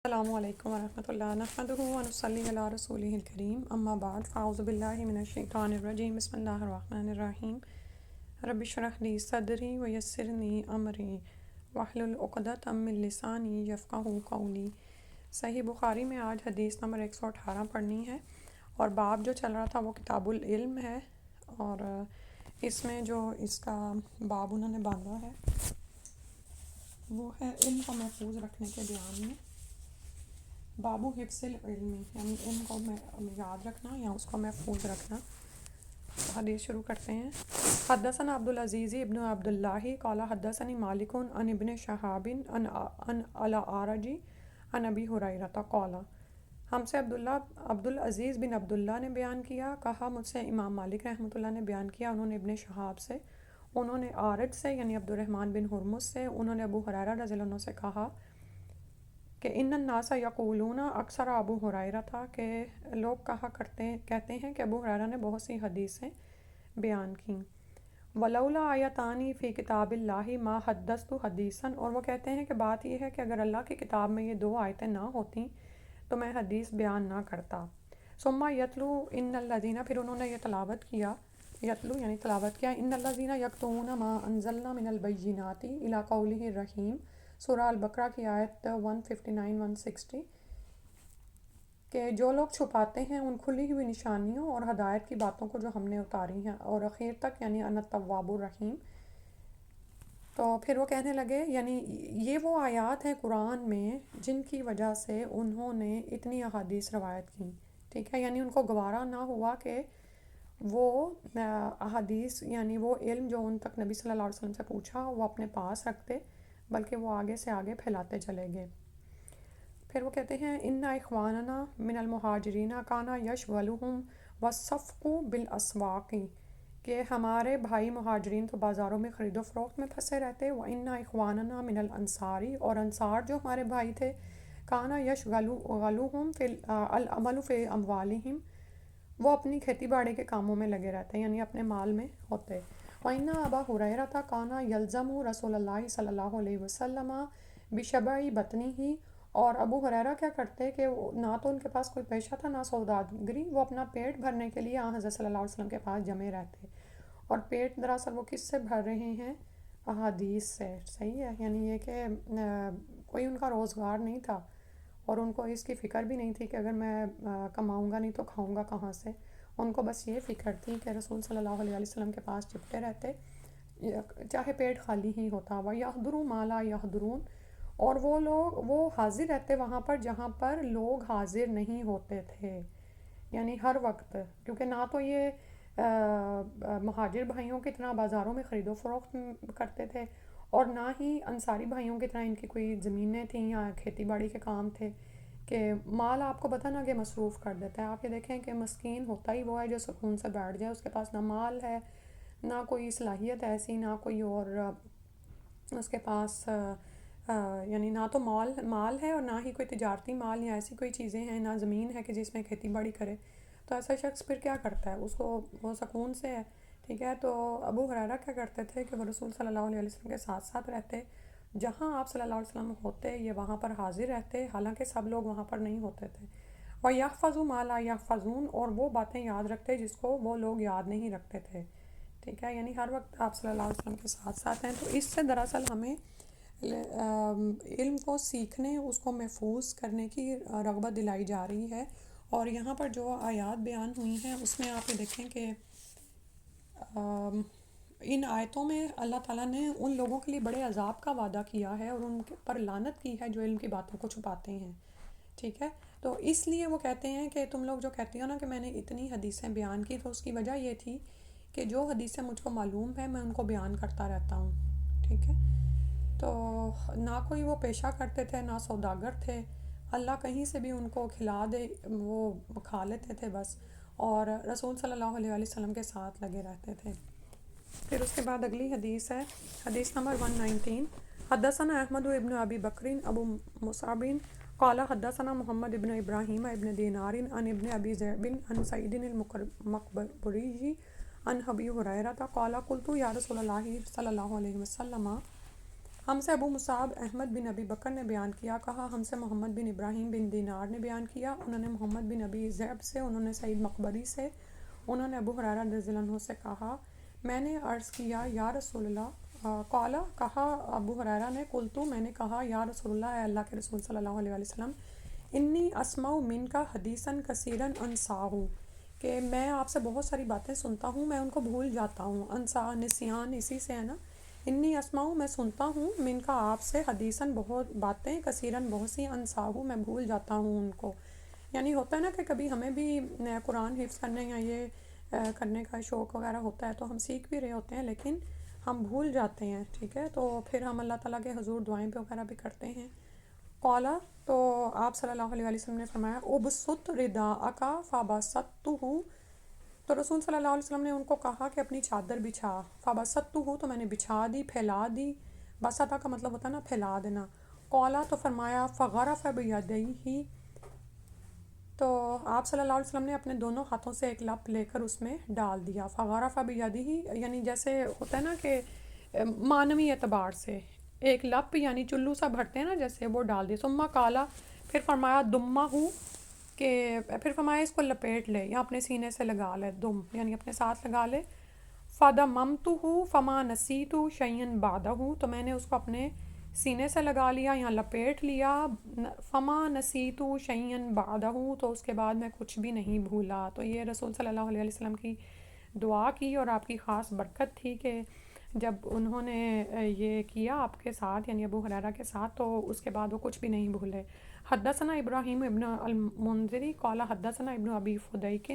السلام علیکم ورحمۃ اللہ نحمدہ و نصلی علی رسولہ الکریم اما بعد فاعوذ باللہ من الشیطان الرجیم بسم اللہ الرحمن الرحیم رب اشرح لی صدری ویسرنی امری واحلل عقدۃ من لسانی یفقہوا قولی۔ صحیح بخاری میں آج حدیث نمبر 118 پڑھنی ہے، اور باب جو چل رہا تھا وہ کتاب العلم ہے، اور اس میں جو اس کا باب انہوں نے باندھا ہے وہ ہے علم کو محفوظ رکھنے کے بیان میں۔ بابو حفظ العلم، یعنی علم کو یاد رکھنا یا اس کو محفوظ رکھنا۔ حدیث شروع کرتے ہیں۔ حدثنا عبدالعزیز ابن عبداللہ قال حدثنی مالک عن ابن شہاب عن الاعرج عن ابی ہریرہ قال، ہم سے عبدالعزیز بن عبداللہ نے بیان کیا، کہا مجھ سے امام مالک رحمۃ اللہ نے بیان کیا، انہوں نے ابن شہاب سے، انہوں نے عارج سے یعنی عبد الرحمن بن ہرمز سے، انہوں نے ابو ہریرہ رضی اللہ عنہ سے کہا کہ ان الناس یقولون، اکثر ابو ہریرہ تھا کہ لوگ کہتے ہیں کہ ابو ہریرہ نے بہت سی حدیثیں بیان کیں۔ ولولا آیتانی فی کتاب اللہ ما حدثت حدیثا، اور وہ کہتے ہیں کہ بات یہ ہے کہ اگر اللہ کی کتاب میں یہ 2 آیتیں نہ ہوتیں تو میں حدیث بیان نہ کرتا۔ ثم یتلو ان الذین، پھر انہوں نے یہ تلاوت کیا، یتلو یعنی تلاوت کیا، ان الذین یکتمون ما انزلنا من البینات الی قولہ الرحیم، سورہ البقرہ کی آیت 159 160، کہ جو لوگ چھپاتے ہیں ان کھلی ہوئی نشانیوں اور ہدایت کی باتوں کو جو ہم نے اتاری ہیں، اور اخیر تک یعنی ان التواب الرحیم۔ تو پھر وہ کہنے لگے، یعنی یہ وہ آیات ہیں قرآن میں جن کی وجہ سے انہوں نے اتنی احادیث روایت کی، ٹھیک ہے، یعنی ان کو گوارا نہ ہوا کہ وہ احادیث یعنی وہ علم جو ان تک نبی صلی اللہ علیہ وسلم سے پوچھا وہ اپنے پاس رکھتے، بلکہ وہ آگے سے آگے پھیلاتے چلے گئے۔ پھر وہ کہتے ہیں ان اخواننا من المہاجرین کانا یشغلہم والصفق بالاسواق، کہ ہمارے بھائی مہاجرین تو بازاروں میں خرید و فروخت میں پھنسے رہتے، وان اخواننا من الانصار، اور انصار جو ہمارے بھائی تھے، کانا یشغلہم فی العمل فی اموالہم، وہ اپنی کھیتی باڑی کے کاموں میں لگے رہتے یعنی اپنے مال میں ہوتے۔ وَإِنَّ أَبَا هُرَيْرَةَ كَانَ يَلْزَمُ رسول اللہ صلی اللہ علیہ وسلم بِشَبْعِ بَطْنِهِ، اور ابو ہریرہ کیا کرتے کہ نہ تو ان کے پاس کوئی پیشہ تھا نہ سوداگری، وہ اپنا پیٹ بھرنے کے لیے حضرت صلی اللہ علیہ وسلم کے پاس جمے رہتے، اور پیٹ دراصل وہ کس سے بھر رہے ہیں؟ احادیث سے، صحیح ہے، یعنی یہ کہ کوئی ان کا روزگار نہیں تھا، اور ان کو اس کی فکر بھی نہیں تھی کہ اگر میں کماؤں گا نہیں تو کھاؤں گا کہاں سے، ان کو بس یہ فکر تھی کہ رسول صلی اللہ علیہ وسلم کے پاس چپٹے رہتے، چاہے پیٹ خالی ہی ہوتا، وَيَحْضُرُ مَا لَا يَحْضُرُونَ، اور وہ لوگ وہ حاضر رہتے وہاں پر جہاں پر لوگ حاضر نہیں ہوتے تھے، یعنی ہر وقت، کیونکہ نہ تو یہ مہاجر بھائیوں کی طرح بازاروں میں خرید و فروخت کرتے تھے، اور نہ ہی انصاری بھائیوں کی طرح ان کی کوئی زمینیں تھیں یا کھیتی باڑی کے کام تھے کہ مال آپ کو پتہ نہ کہ مصروف کر دیتا ہے۔ آپ یہ دیکھیں کہ مسکین ہوتا ہی وہ ہے جو سکون سے بیٹھ جائے، اس کے پاس نہ مال ہے نہ کوئی صلاحیت ایسی، نہ کوئی اور اس کے پاس یعنی نہ تو مال ہے اور نہ ہی کوئی تجارتی مال یا ایسی کوئی چیزیں ہیں، نہ زمین ہے کہ جس میں کھیتی باڑی کرے، تو ایسا شخص پھر کیا کرتا ہے؟ اس کو وہ سکون سے ہے، ٹھیک ہے۔ تو ابو ہریرہ کیا کرتے تھے کہ وہ رسول صلی اللہ علیہ وسلم کے ساتھ ساتھ رہتے، جہاں آپ صلی اللہ علیہ وسلم ہوتے یہ وہاں پر حاضر رہتے، حالانکہ سب لوگ وہاں پر نہیں ہوتے تھے۔ وَيَحْفَظُ مَا لَا يَحْفَظُونَ، اور وہ باتیں یاد رکھتے جس کو وہ لوگ یاد نہیں رکھتے تھے، ٹھیک ہے، یعنی ہر وقت آپ صلی اللہ علیہ وسلم کے ساتھ ساتھ ہیں۔ تو اس سے دراصل ہمیں علم کو سیکھنے، اس کو محفوظ کرنے کی رغبت دلائی جا رہی ہے، اور یہاں پر جو آیات بیان ہوئی ہیں اس میں آپ یہ دیکھیں کہ ان آیتوں میں اللہ تعالیٰ نے ان لوگوں کے لیے بڑے عذاب کا وعدہ کیا ہے اور ان پر لعنت کی ہے جو علم کی باتوں کو چھپاتے ہیں، ٹھیک ہے۔ تو اس لیے وہ کہتے ہیں کہ تم لوگ جو کہتی ہو نا کہ میں نے اتنی حدیثیں بیان کی، تو اس کی وجہ یہ تھی کہ جو حدیثیں مجھ کو معلوم ہے میں ان کو بیان کرتا رہتا ہوں، ٹھیک ہے۔ تو نہ کوئی وہ پیشہ کرتے تھے نہ سوداگر تھے، اللہ کہیں سے بھی ان کو کھلا دے وہ کھا لیتے تھے بس، اور رسول صلی اللہ علیہ وسلم کے ساتھ لگے رہتے تھے۔ پھر اس کے بعد اگلی حدیث ہے حدیث نمبر 119۔ حدثنا احمد ابن ابی بکر ابو مصعب قال حدثنا محمد ابن ابراہیم ابن دینار عن ابن ابی ذئب عن سعید المقبری عن ابی ہریرہ قال قلت یا رسول اللہ صلی اللہ علیہ وسلم، ہم سے ابو مصعب احمد بن ابی بکر نے بیان کیا، کہا ہم سے محمد بن ابراہیم بن دینار نے بیان کیا، انہوں نے محمد بن ابی ذئب سے، انہوں نے سعید مقبری سے، انہوں نے ابو ہریرہ رضی اللہ عنہ سے کہا میں نے عرض کیا یا رسول اللہ، قالا کہا ابو ہریرہ نے، قلتو میں نے کہا یا رسول اللہ، اے اللہ کے رسول صلی اللہ علیہ وسلم، انی اسمع من کا حدیثاً کثیراً انساہ، کہ میں آپ سے بہت ساری باتیں سنتا ہوں، میں ان کو بھول جاتا ہوں، انسا نسیان اسی سے ہے نا، انی اسمعو میں سنتا ہوں، من کا آپ سے، حدیثاً بہت باتیں، کثیراً بہت سی، انساہو میں بھول جاتا ہوں ان کو. یعنی ہوتا ہے نا کہ کبھی ہمیں بھی قرآن حفظ کرنے یا یہ کرنے کا شوق وغیرہ ہوتا ہے تو ہم سیکھ بھی رہے ہوتے ہیں لیکن ہم بھول جاتے ہیں، ٹھیک ہے، تو پھر ہم اللہ تعالیٰ کے حضور دعائیں پہ وغیرہ بھی کرتے ہیں. قالا تو آپ صلی اللہ علیہ وسلم نے فرمایا ابسط رداءک فبسطتہ، تو رسول صلی اللہ علیہ وسلم نے ان کو کہا کہ اپنی چادر بچھا، فبسطتہ تو میں نے بچھا دی، پھیلا دی، بسطہ کا مطلب ہوتا ہے نا پھیلا دینا. قالا تو فرمایا فغرف بیدیہ، تو آپ صلی اللہ علیہ وسلم نے اپنے دونوں ہاتھوں سے ایک لپ لے کر اس میں ڈال دیا. فغرف بیدیہ یعنی جیسے ہوتا ہے نا کہ معنوی اعتبار سے ایک لپ یعنی چلو سا بھرتے ہیں نا جیسے، وہ ڈال دیا. ثم قالا پھر فرمایا دمہ ہو، کہ پھر فرمایا اس کو لپیٹ لے یا اپنے سینے سے لگا لے، دم یعنی اپنے ساتھ لگا لے. فَدَمَمْتُهُ فَمَا نَسِيتُ شَيْئًا بَعْدَهُ، تو میں نے اس کو اپنے سینے سے لگا لیا یا لپیٹ لیا. فَمَا نَسِيتُ شَيْئًا بَعْدَهُ، تو اس کے بعد میں کچھ بھی نہیں بھولا. تو یہ رسول صلی اللہ علیہ وسلم کی دعا کی اور آپ کی خاص برکت تھی کہ جب انہوں نے یہ کیا آپ کے ساتھ یعنی ابو ہریرہ کے ساتھ تو اس کے بعد وہ کچھ بھی نہیں بھولے. حدثنا ابراہیم ابن المنذری قال حدثنا ابن ابی فدیک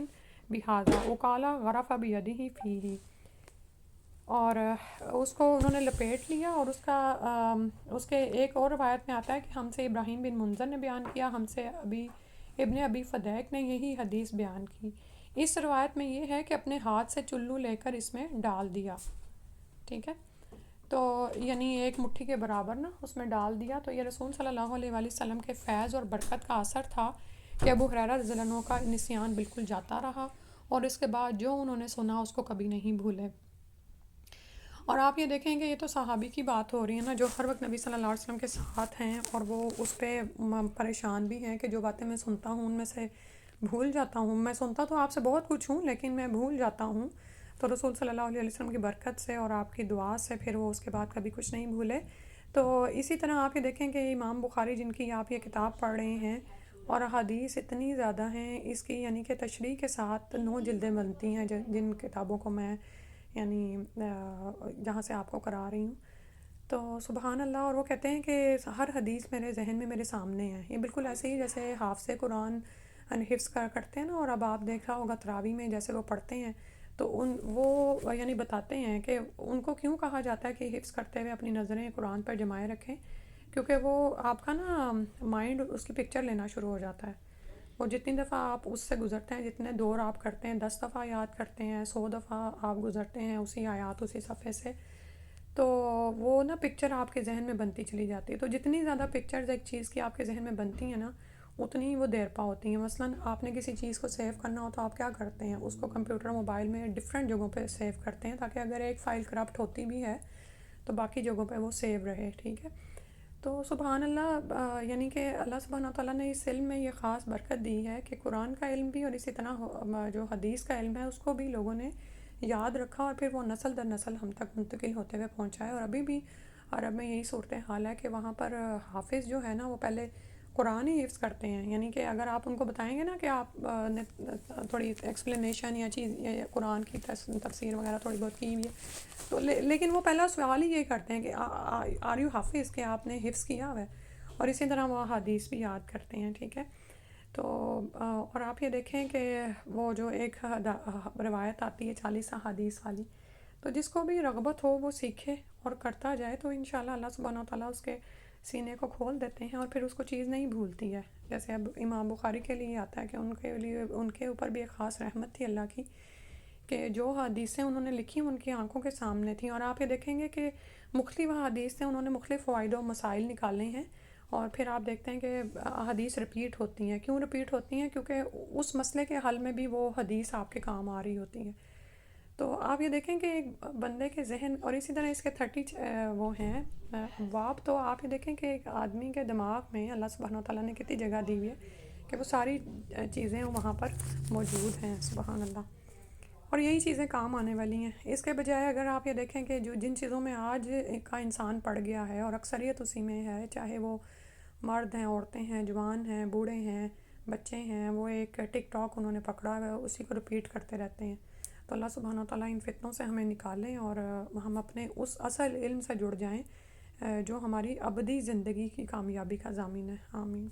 بہذا وقال غرف بیدہ فیہ، اور اس کو انہوں نے لپیٹ لیا. اور اس کے ایک اور روایت میں آتا ہے کہ ہم سے ابراہیم بن منذر نے بیان کیا، ہم سے ابن ابی فدیک نے یہی حدیث بیان کی. اس روایت میں یہ ہے کہ اپنے ہاتھ سے چلو لے کر اس میں ڈال دیا، ٹھیک ہے، تو یعنی ایک مٹھی کے برابر نا اس میں ڈال دیا. تو یہ رسول صلی اللہ علیہ وسلم کے فیض اور برکت کا اثر تھا کہ ابو ہریرہ رضی اللہ عنہ کا نسیان بالکل جاتا رہا اور اس کے بعد جو انہوں نے سنا اس کو کبھی نہیں بھولے. اور آپ یہ دیکھیں کہ یہ تو صحابی کی بات ہو رہی ہے نا جو ہر وقت نبی صلی اللہ علیہ وسلم کے ساتھ ہیں اور وہ اس پہ پریشان بھی ہیں کہ جو باتیں میں سنتا ہوں ان میں سے بھول جاتا ہوں. میں سنتا تو آپ سے بہت کچھ ہوں لیکن میں بھول جاتا ہوں. تو رسول صلی اللہ علیہ وسلم کی برکت سے اور آپ کی دعا سے پھر وہ اس کے بعد کبھی کچھ نہیں بھولے. تو اسی طرح آپ یہ دیکھیں کہ امام بخاری جن کی آپ یہ کتاب پڑھ رہے ہیں اور حدیث اتنی زیادہ ہیں اس کی، یعنی کہ تشریح کے ساتھ 9 جلدیں بنتی ہیں جن کتابوں کو میں یعنی جہاں سے آپ کو کرا رہی ہوں. تو سبحان اللہ. اور وہ کہتے ہیں کہ ہر حدیث میرے ذہن میں میرے سامنے ہے. یہ بالکل ایسے ہی جیسے حافظ قرآن حفظ کرتے ہیں نا، اور اب آپ دیکھا ہوگا تراویح میں جیسے وہ پڑھتے ہیں تو وہ یعنی بتاتے ہیں کہ ان کو کیوں کہا جاتا ہے کہ حفظ کرتے ہوئے اپنی نظریں قرآن پر جمائے رکھیں، کیونکہ وہ آپ کا نا مائنڈ اس کی پکچر لینا شروع ہو جاتا ہے. وہ جتنی دفعہ آپ اس سے گزرتے ہیں، جتنے دور آپ کرتے ہیں، 10 دفعہ یاد کرتے ہیں، 100 دفعہ آپ گزرتے ہیں اسی آیات اسی صفحے سے، تو وہ نا پکچر آپ کے ذہن میں بنتی چلی جاتی ہے. تو جتنی زیادہ پکچرز ایک چیز کی آپ کے ذہن میں بنتی ہیں نا اتنی وہ دیر پا ہوتی ہیں. مثلاً آپ نے کسی چیز کو سیو کرنا ہو تو آپ کیا کرتے ہیں، اس کو کمپیوٹر موبائل میں ڈفرینٹ جگہوں پہ سیو کرتے ہیں تاکہ اگر ایک فائل کرپٹ ہوتی بھی ہے تو باقی جگہوں پہ وہ سیو رہے، ٹھیک ہے. تو سبحان اللہ، یعنی کہ اللہ سبحانہ تعالیٰ نے اس علم میں یہ خاص برکت دی ہے کہ قرآن کا علم بھی اور اسی طرح جو حدیث کا علم ہے اس کو بھی لوگوں نے یاد رکھا اور پھر وہ نسل در نسل ہم تک منتقل ہوتے ہوئے پہنچا ہے. اور ابھی بھی عرب میں یہی صورتحال ہے کہ وہاں پر حافظ جو ہے نا وہ پہلے قرآن ہی حفظ کرتے ہیں. یعنی کہ اگر آپ ان کو بتائیں گے نا کہ آپ نے تھوڑی ایکسپلینیشن یا چیز یا قرآن کی تفسیر وغیرہ تھوڑی بہت کی ہوئی ہے تو لیکن وہ پہلا سوال ہی یہ کرتے ہیں کہ آر یو حافظ، کہ آپ نے حفظ کیا ہوا ہے، اور اسی طرح وہ حدیث بھی یاد کرتے ہیں، ٹھیک ہے. تو اور آپ یہ دیکھیں کہ وہ جو ایک روایت آتی ہے 40 احادیث والی، تو جس کو بھی رغبت ہو وہ سیکھے اور کرتا جائے تو انشاءاللہ اللہ سبحانہ وتعالیٰ اس کے سینے کو کھول دیتے ہیں اور پھر اس کو چیز نہیں بھولتی ہے. جیسے اب امام بخاری کے لیے آتا ہے کہ ان کے اوپر بھی ایک خاص رحمت تھی اللہ کی کہ جو حدیثیں انہوں نے لکھی ان کی آنکھوں کے سامنے تھیں. اور آپ یہ دیکھیں گے کہ مختلف حدیث سے انہوں نے مختلف فوائد و مسائل نکالے ہیں اور پھر آپ دیکھتے ہیں کہ حدیث رپیٹ ہوتی ہیں. کیوں رپیٹ ہوتی ہیں؟ کیونکہ اس مسئلے کے حل میں بھی وہ حدیث آپ کے کام آ رہی ہوتی ہے. تو آپ یہ دیکھیں کہ ایک بندے کے ذہن، اور اسی طرح اس کے 30 وہ ہیں باب، تو آپ یہ دیکھیں کہ ایک آدمی کے دماغ میں اللہ سبحانہ وتعالیٰ نے کتنی جگہ دی ہوئی ہے کہ وہ ساری چیزیں وہاں پر موجود ہیں، سبحان اللہ، اور یہی چیزیں کام آنے والی ہیں۔ اس کے بجائے اگر آپ یہ دیکھیں کہ جن چیزوں میں آج کا انسان پڑ گیا ہے اور اکثریت اسی میں ہے، چاہے وہ مرد ہیں، عورتیں ہیں، جوان ہیں، بوڑھے ہیں، بچے ہیں، وہ ایک ٹک ٹاک انہوں نے پکڑا ہوا ہے، اسی کو رپیٹ کرتے رہتے ہیں۔ تو اللہ سبحانہ وتعالیٰ ان فتنوں سے ہمیں نکالیں اور ہم اپنے اس اصل علم سے جڑ جائیں جو ہماری ابدی زندگی کی کامیابی کا ضامن ہے، آمین۔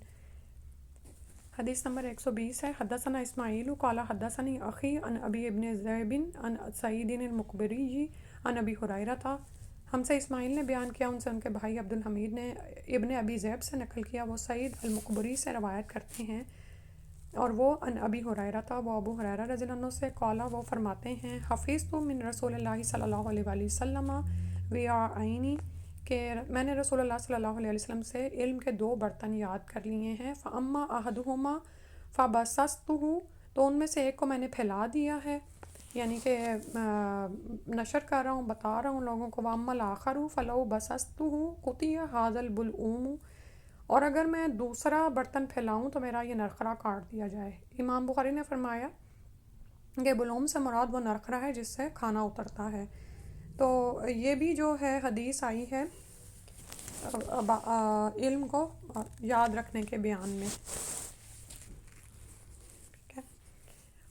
حدیث نمبر 120 ہے، حدثنا اسماعیل قال حدثنی اخی عن ابی ابن ذئب عن سعید المقبری عن ابی ہریرہ، ہم سے اسماعیل نے بیان کیا، ان سے ان کے بھائی عبد الحمید نے ابن ابی ذئب سے نقل کیا، وہ سعید المقبری سے روایت کرتے ہیں، اور وہ ان ابی ہریرہ تھا، وہ ابو ہریرہ رضی اللہ عنہ سے، قالا وہ فرماتے ہیں، حفظت من رسول اللہ صلی اللہ علیہ وآلہ وسلم وعینی، کہ میں نے رسول اللہ صلی اللہ علیہ وسلم سے علم کے 2 برتن یاد کر لیے ہیں، فاما احدہما فبسطتہ، تو ان میں سے ایک کو میں نے پھیلا دیا ہے، یعنی کہ نشر کر رہا ہوں، بتا رہا ہوں لوگوں کو، واما الاخر فلو بسطتہ قطع ھذا البلعوم، اور اگر میں دوسرا برتن پھیلاؤں تو میرا یہ نرخرا کاٹ دیا جائے۔ امام بخاری نے فرمایا کہ بلعوم سے مراد وہ نرخرا ہے جس سے کھانا اترتا ہے۔ تو یہ بھی جو ہے حدیث آئی ہے علم کو یاد رکھنے کے بیان میں، ٹھیک ہے،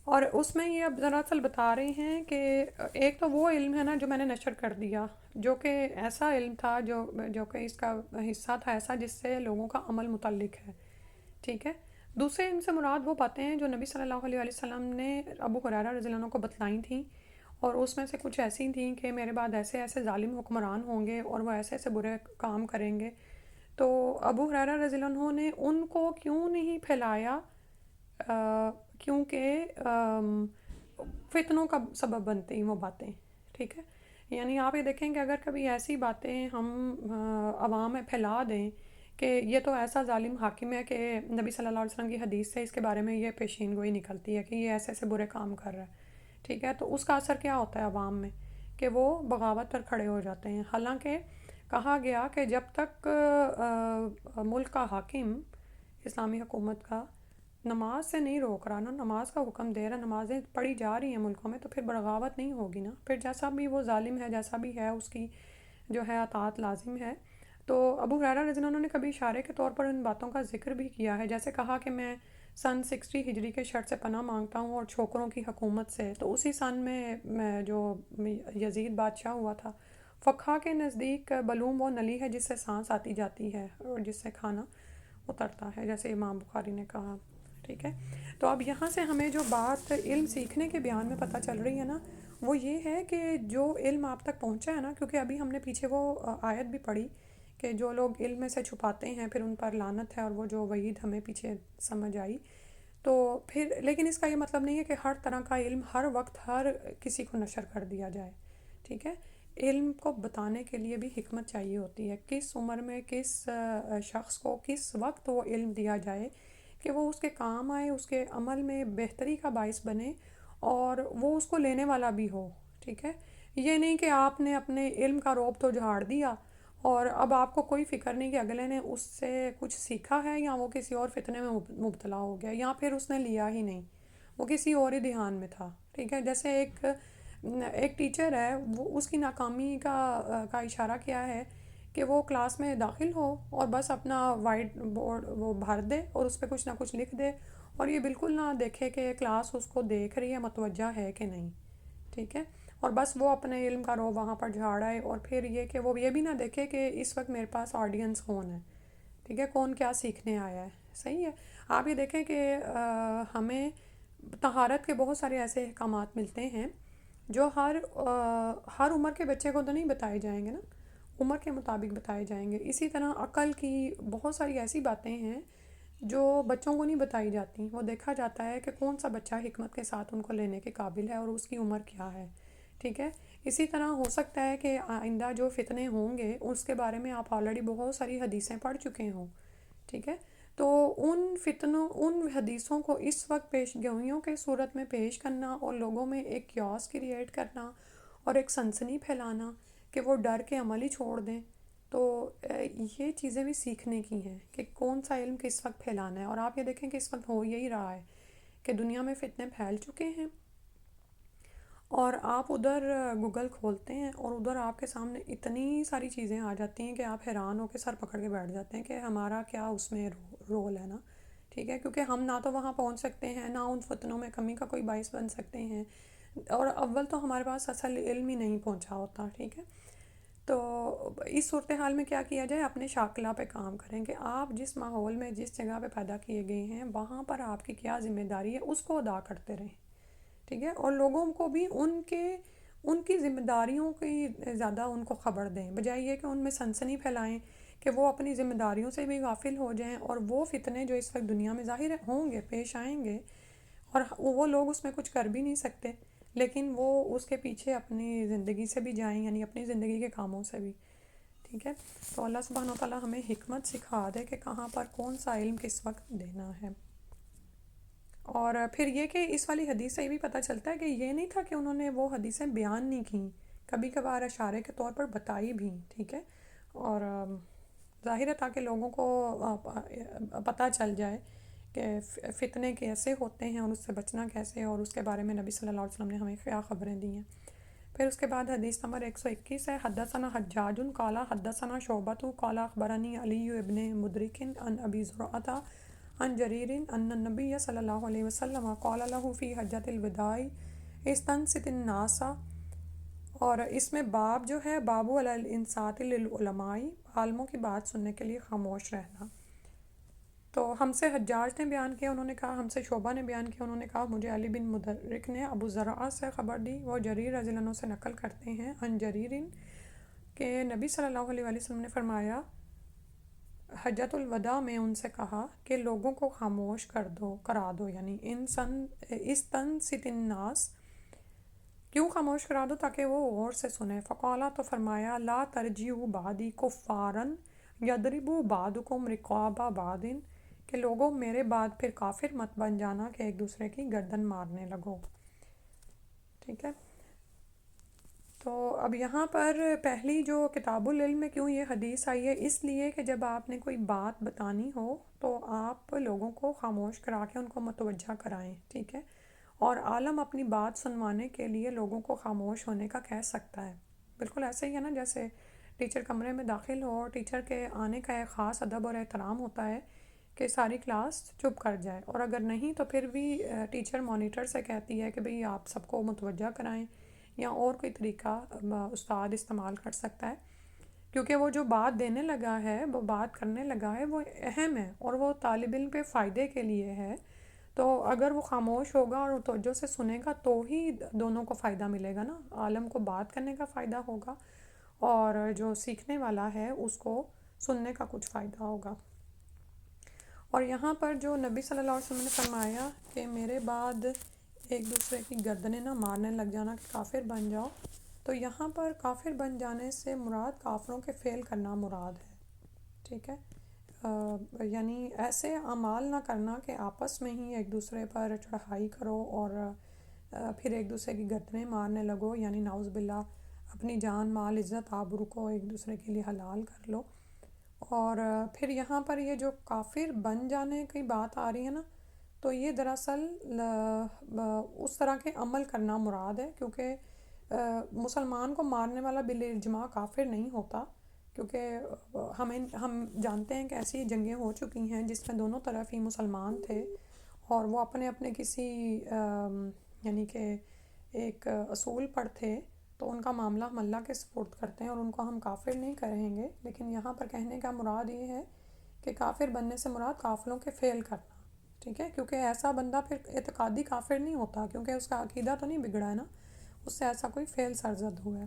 اور اس میں یہ اب دراصل بتا رہے ہیں کہ ایک تو وہ علم ہے نا جو میں نے نشر کر دیا، جو کہ ایسا علم تھا جو کہ اس کا حصہ تھا ایسا جس سے لوگوں کا عمل متعلق ہے، ٹھیک ہے۔ دوسرے علم سے مراد وہ باتیں ہیں جو نبی صلی اللہ علیہ وآلہ وسلم نے ابو ہریرہ رضی اللہ عنہ کو بتلائیں تھیں، اور اس میں سے کچھ ایسی تھیں کہ میرے بعد ایسے ایسے ظالم حکمران ہوں گے اور وہ ایسے ایسے برے کام کریں گے، تو ابو ہریرہ رضی اللہ عنہ نے ان کو کیوں نہیں پھیلایا؟ کیونکہ فتنوں کا سبب بنتی ہیں وہ باتیں، ٹھیک ہے۔ یعنی آپ یہ دیکھیں کہ اگر کبھی ایسی باتیں ہم عوام میں پھیلا دیں کہ یہ تو ایسا ظالم حاکم ہے کہ نبی صلی اللہ علیہ وسلم کی حدیث سے اس کے بارے میں یہ پیشین گوئی نکلتی ہے کہ یہ ایسے ایسے برے کام کر رہا ہے، ٹھیک ہے، تو اس کا اثر کیا ہوتا ہے عوام میں کہ وہ بغاوت پر کھڑے ہو جاتے ہیں۔ حالانکہ کہا گیا کہ جب تک ملک کا حاکم اسلامی حکومت کا نماز سے نہیں روک رہا نا، نماز کا حکم دے رہا، نمازیں پڑھی جا رہی ہیں ملکوں میں، تو پھر بغاوت نہیں ہوگی نا، پھر جیسا بھی وہ ظالم ہے، جیسا بھی ہے، اس کی جو ہے اطاعت لازم ہے۔ تو ابو ہریرہ رضی اللہ عنہ نے کبھی اشارے کے طور پر ان باتوں کا ذکر بھی کیا ہے، جیسے کہا کہ میں سن 60 ہجری کے شر سے پناہ مانگتا ہوں اور چھوکروں کی حکومت سے، تو اسی سن میں جو یزید بادشاہ ہوا تھا، فقہ کے نزدیک بلوم وہ نلی ہے جس سے سانس آتی جاتی ہے اور جس سے کھانا اترتا ہے، جیسے امام بخاری نے کہا، ٹھیک ہے۔ تو اب یہاں سے ہمیں جو بات علم سیکھنے کے بیان میں پتہ چل رہی ہے نا، وہ یہ ہے کہ جو علم آپ تک پہنچا ہے نا، کیونکہ ابھی ہم نے پیچھے وہ آیت بھی پڑھی کہ جو لوگ علم میں سے چھپاتے ہیں پھر ان پر لعنت ہے، اور وہ جو وعید ہمیں پیچھے سمجھ آئی، تو پھر لیکن اس کا یہ مطلب نہیں ہے کہ ہر طرح کا علم ہر وقت ہر کسی کو نشر کر دیا جائے، ٹھیک ہے۔ علم کو بتانے کے لیے بھی حکمت چاہیے ہوتی ہے، کس عمر میں کس شخص کو کس وقت وہ علم دیا جائے کہ وہ اس کے کام آئے، اس کے عمل میں بہتری کا باعث بنے، اور وہ اس کو لینے والا بھی ہو، ٹھیک ہے۔ یہ نہیں کہ آپ نے اپنے علم کا روب تو جھاڑ دیا اور اب آپ کو کوئی فکر نہیں کہ اگلے نے اس سے کچھ سیکھا ہے یا وہ کسی اور فتنے میں مبتلا ہو گیا، یا پھر اس نے لیا ہی نہیں، وہ کسی اور ہی دھیان میں تھا، ٹھیک ہے۔ جیسے ایک ٹیچر ہے، وہ اس کی ناکامی کا اشارہ کیا ہے کہ وہ کلاس میں داخل ہو اور بس اپنا وائٹ بورڈ وہ بھر دے اور اس پہ کچھ نہ کچھ لکھ دے، اور یہ بالکل نہ دیکھے کہ کلاس اس کو دیکھ رہی ہے، متوجہ ہے کہ نہیں، ٹھیک ہے، اور بس وہ اپنے علم کا رو وہاں پر جھاڑائے، اور پھر یہ کہ وہ یہ بھی نہ دیکھے کہ اس وقت میرے پاس آڈینس کون ہے، ٹھیک ہے، کون کیا سیکھنے آیا ہے، صحیح ہے۔ آپ یہ دیکھیں کہ ہمیں طہارت کے بہت سارے ایسے احکامات ملتے ہیں جو ہر عمر کے بچے کو تو نہیں بتائے جائیں گے نا، عمر کے مطابق بتائے جائیں گے۔ اسی طرح عقل کی بہت ساری ایسی باتیں ہیں جو بچوں کو نہیں بتائی جاتی، وہ دیکھا جاتا ہے کہ کون سا بچہ حکمت کے ساتھ ان کو لینے کے قابل ہے اور اس کی عمر کیا ہے، ٹھیک ہے۔ اسی طرح ہو سکتا ہے کہ آئندہ جو فتنے ہوں گے اس کے بارے میں آپ آلریڈی بہت ساری حدیثیں پڑھ چکے ہوں، ٹھیک ہے۔ تو ان فتنوں ان حدیثوں کو اس وقت پیش گوئیوں کے صورت میں پیش کرنا اور لوگوں میں ایک کیوس کریٹ کرنا اور ایک سنسنی پھیلانا کہ وہ ڈر کے عمل ہی چھوڑ دیں، تو یہ چیزیں بھی سیکھنے کی ہیں کہ کون سا علم کس وقت پھیلانا ہے۔ اور آپ یہ دیکھیں کہ اس وقت ہو یہی رہا ہے کہ دنیا میں فتنے پھیل چکے ہیں، اور آپ ادھر گوگل کھولتے ہیں اور ادھر آپ کے سامنے اتنی ساری چیزیں آ جاتی ہیں کہ آپ حیران ہو کے سر پکڑ کے بیٹھ جاتے ہیں کہ ہمارا کیا اس میں رول ہے نا، ٹھیک ہے، کیونکہ ہم نہ تو وہاں پہنچ سکتے ہیں، نہ ان فتنوں میں کمی کا کوئی باعث بن سکتے ہیں، اور اول تو ہمارے پاس اصل علم ہی نہیں پہنچا ہوتا، ٹھیک ہے۔ تو اس صورتحال میں کیا کیا جائے، اپنے شاکلہ پہ کام کریں کہ آپ جس ماحول میں جس جگہ پہ پیدا کیے گئے ہیں وہاں پر آپ کی کیا ذمہ داری ہے اس کو ادا کرتے رہیں، ٹھیک ہے، اور لوگوں کو بھی ان کی ذمہ داریوں کی زیادہ ان کو خبر دیں، بجائے یہ کہ ان میں سنسنی پھیلائیں کہ وہ اپنی ذمہ داریوں سے بھی غافل ہو جائیں، اور وہ فتنے جو اس وقت دنیا میں ظاہر ہوں گے، پیش آئیں گے، اور وہ لوگ اس میں کچھ کر بھی نہیں سکتے، لیکن وہ اس کے پیچھے اپنی زندگی سے بھی جائیں، یعنی اپنی زندگی کے کاموں سے بھی، ٹھیک ہے۔ تو اللہ سبحانہ وتعالیٰ ہمیں حکمت سکھا دے کہ کہاں پر کون سا علم کس وقت دینا ہے۔ اور پھر یہ کہ اس والی حدیث سے یہ بھی پتہ چلتا ہے کہ یہ نہیں تھا کہ انہوں نے وہ حدیثیں بیان نہیں کیں، کبھی کبھار اشارے کے طور پر بتائی بھی، ٹھیک ہے، اور ظاہر ہے تاکہ لوگوں کو پتہ چل جائے کہ فتنے کیسے ہوتے ہیں اور اس سے بچنا کیسے، اور اس کے بارے میں نبی صلی اللہ علیہ وسلم نے ہمیں کیا خبریں دی ہیں۔ پھر اس کے بعد حدیث نمبر 121 ہے، حدثنا حجاج قال حدثنا شعبۃ قال اخبرنی علی ابن مدرک عن ابی زرعۃ عن جریر ان النبی صلی اللہ علیہ وسلم قال له فی حجۃ الوداع استنصت الناس، اور اس میں باب جو ہے باب علی الانصات للعلماء، عالموں کی بات سننے کے لیے خاموش رہنا۔ تو ہم سے حجاج نے بیان کیا، انہوں نے کہا، ہم سے شعبہ نے بیان کیا، انہوں نے کہا مجھے علی بن مدرک نے ابو زرعہ سے خبر دی، وہ جریر رضی اللہ عنہ سے نقل کرتے ہیں، عن جریر کہ نبی صلی اللہ علیہ وسلم نے فرمایا حجۃ الوداع میں ان سے کہا کہ لوگوں کو خاموش کرا دو، یعنی استنصت الناس، کیوں خاموش کرا دو؟ تاکہ وہ غور سے سنیں۔ فقالا، تو فرمایا، لا ترجعوا بعدی کفارا یضرب بعضکم رقاب بعض، کہ لوگوں میرے بعد پھر کافر مت بن جانا کہ ایک دوسرے کی گردن مارنے لگو، ٹھیک ہے۔ تو اب یہاں پر پہلی جو کتاب العلم میں کیوں یہ حدیث آئی ہے، اس لیے کہ جب آپ نے کوئی بات بتانی ہو تو آپ لوگوں کو خاموش کرا کے ان کو متوجہ کرائیں، ٹھیک ہے، اور عالم اپنی بات سنوانے کے لیے لوگوں کو خاموش ہونے کا کہہ سکتا ہے، بالکل ایسے ہی ہے نا، جیسے ٹیچر کمرے میں داخل ہو اور ٹیچر کے آنے کا ایک خاص ادب اور احترام ہوتا ہے کہ ساری کلاس چپ کر جائے، اور اگر نہیں تو پھر بھی ٹیچر مانیٹر سے کہتی ہے کہ بھئی آپ سب کو متوجہ کرائیں، یا اور کوئی طریقہ استاد استعمال کر سکتا ہے، کیونکہ وہ جو بات دینے لگا ہے، وہ بات کرنے لگا ہے، وہ اہم ہے اور وہ طالب علم کے فائدے کے لیے ہے، تو اگر وہ خاموش ہوگا اور توجہ سے سنے گا تو ہی دونوں کو فائدہ ملے گا نا، عالم کو بات کرنے کا فائدہ ہوگا اور جو سیکھنے والا ہے اس کو سننے کا کچھ فائدہ ہوگا۔ اور یہاں پر جو نبی صلی اللہ علیہ وسلم نے فرمایا کہ میرے بعد ایک دوسرے کی گردنیں نہ مارنے لگ جانا کہ کافر بن جاؤ، تو یہاں پر کافر بن جانے سے مراد کافروں کے فعل کرنا مراد ہے، ٹھیک ہے، یعنی ایسے اعمال نہ کرنا کہ آپس میں ہی ایک دوسرے پر چڑھائی کرو اور پھر ایک دوسرے کی گردنیں مارنے لگو، یعنی نعوذ باللہ اپنی جان مال عزت آبرو کو ایک دوسرے کے لیے حلال کر لو۔ اور پھر یہاں پر یہ جو کافر بن جانے کی بات آ رہی ہے نا، تو یہ دراصل اس طرح کے عمل کرنا مراد ہے، کیونکہ مسلمان کو مارنے والا بالاجماع کافر نہیں ہوتا، کیونکہ ہم جانتے ہیں کہ ایسی جنگیں ہو چکی ہیں جس میں دونوں طرف ہی مسلمان تھے اور وہ اپنے اپنے کسی یعنی کہ ایک اصول پر تھے، تو ان کا معاملہ ہم اللہ کے سپرد کرتے ہیں اور ان کو ہم کافر نہیں کہیں گے، لیکن یہاں پر کہنے کا مراد یہ ہے کہ کافر بننے سے مراد کافروں کے فعل کرنا، ٹھیک ہے، کیونکہ ایسا بندہ پھر اعتقادی کافر نہیں ہوتا، کیونکہ اس کا عقیدہ تو نہیں بگڑا ہے نا، اس سے ایسا کوئی فعل سرزد ہوا ہے،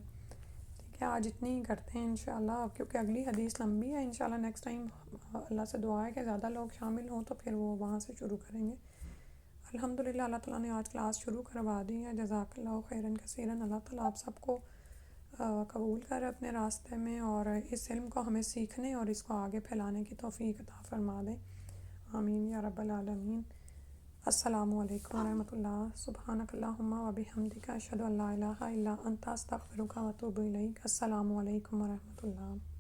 ٹھیک ہے۔ آج اتنی ہی کرتے ہیں انشاءاللہ، کیونکہ اگلی حدیث لمبی ہے، انشاءاللہ نیکسٹ ٹائم اللہ سے دعا ہے کہ زیادہ لوگ شامل ہوں تو پھر وہ وہاں سے شروع کریں گے۔ الحمدللہ اللہ تعالیٰ نے آج کلاس شروع کروا دی ہے، جزاک اللہ خیراً کثیراً، اللہ تعالیٰ آپ سب کو قبول کر اپنے راستے میں، اور اس علم کو ہمیں سیکھنے اور اس کو آگے پھیلانے کی توفیق عطا فرما دے، آمین یا رب العالمین۔ السلام علیکم ورحمۃ اللہ۔ سبحانک اللہم و بحمدک، اشہد ان لا الہ الا انت، استغفرک و اتوب الیک۔ السلام علیکم ورحمۃ اللہ۔